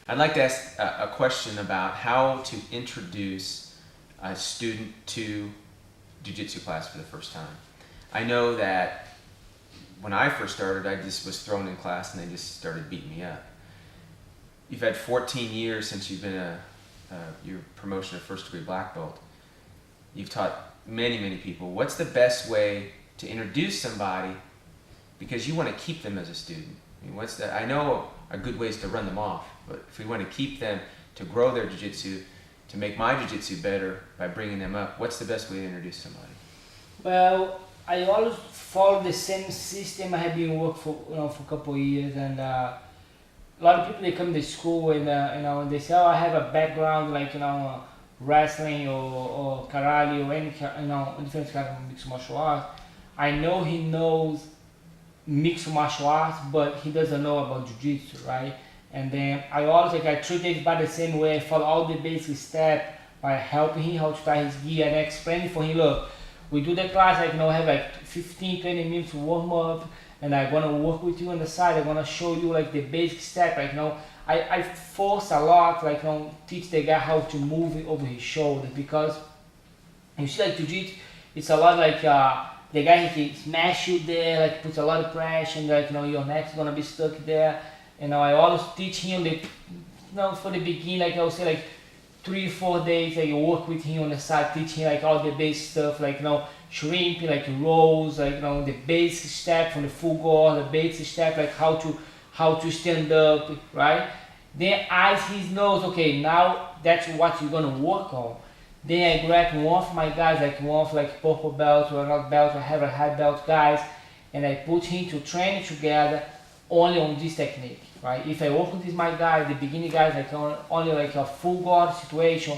I'd like to ask a question about how to introduce a student to Jiu-Jitsu class for the first time. I know that when I first started, I just was thrown in class and they just started beating me up. You've had 14 years since you've been your promotion of first degree black belt. You've taught many people. What's the best way to introduce somebody, because you want to keep them as a student? I mean, I know a good way is to run them off, but if we want to keep them, to grow their jiu-jitsu, to make my jiu-jitsu better by bringing them up, what's the best way to introduce somebody? Well, I always follow the same system. I have been working for a couple of years, and a lot of people, they come to school and and they say, oh, I have a background like wrestling or karate or any different kind of mixed martial arts. I know he knows mixed martial arts, but he doesn't know about jiu-jitsu, right? And then I always I treat everybody the same way. I follow all the basic steps by helping him how to tie his gear and explaining for him, look, we do the class, have like 15-20 minutes to warm up, and I'm gonna work with you on the side. I'm gonna show you like the basic step. I force a lot, teach the guy how to move it over his shoulder, because you see like jiu-jitsu, it's a lot like the guy, he smash you there, like puts a lot of pressure, and your neck's gonna be stuck there. I always teach him for the beginning, I'll say 3-4 days, I work with him on the side, teach him all the basic stuff, shrimping, rolls, the basic step from the full guard, the basic step, how to stand up, right? Then as he knows, okay, now that's what you're gonna work on. Then I grab one of my guys, one of purple belt or not belt, or have a high belt guys, and I put him to train together only on this technique, right? If I work with my guy, the beginning guys, only a full guard situation,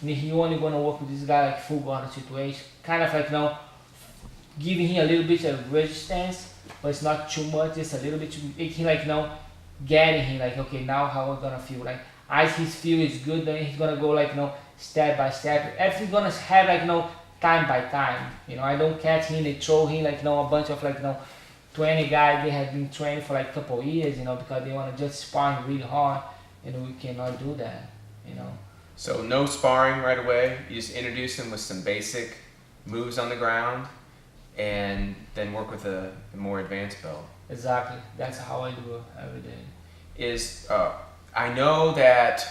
and he only gonna work with this guy full guard situation, kind of giving him a little bit of resistance, but it's not too much, just a little bit to make him getting him okay, now how I'm gonna feel, as his feel is good, then he's gonna go step by step. Everything's gonna have time by time. I don't catch him and throw him a bunch of 20 guys, they have been training for a couple of years, because they want to just spar really hard, and we cannot do that. So no sparring right away. You just introduce them with some basic moves on the ground, and then work with a more advanced belt. Exactly. That's how I do it every day. I know that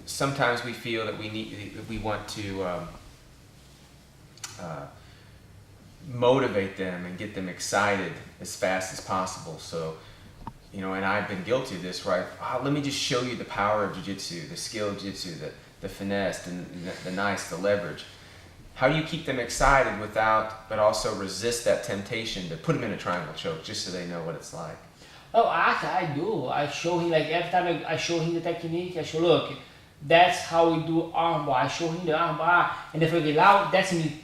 sometimes we feel that we want to motivate them and get them excited as fast as possible. So, and I've been guilty of this, right? Let me just show you the power of jiu-jitsu, the skill of jiu-jitsu, the finesse, the nice, the leverage. How do you keep them excited but also resist that temptation to put them in a triangle choke just so they know what it's like? Oh, actually, I do. I show him every time I show him the technique. I show, look, that's how we do armbar. I show him the armbar, and if I get loud, that's me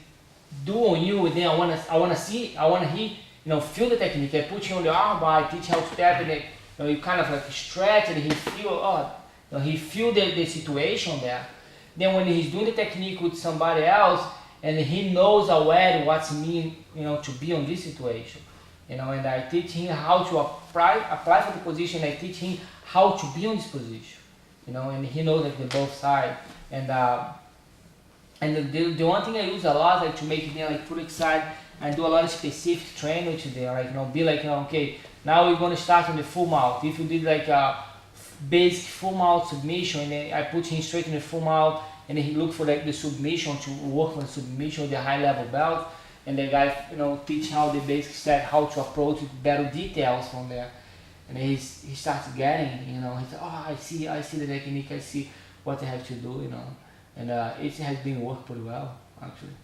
do on you. And then I wanna he feel the technique. I put him on the armbar. I teach how to step, and you kind of stretch, and he feel he feel the situation there. Then when he's doing the technique with somebody else, and he knows already what's mean to be on this situation. And I teach him how to apply for the position. I teach him how to be on this position, and he knows the both sides. And the one thing I use a lot to make them fully excited, I do a lot of specific training with them, be okay, now we're gonna start on the full mount. If you did a basic full mount submission, and then I put him straight in the full mount, and then he look for the submission, to work on the submission with the high level belt. And the guy, teach how the basic step, how to approach with better details from there. And he starts getting, he says, oh, I see the technique, I see what I have to do, and it has been worked pretty well, actually.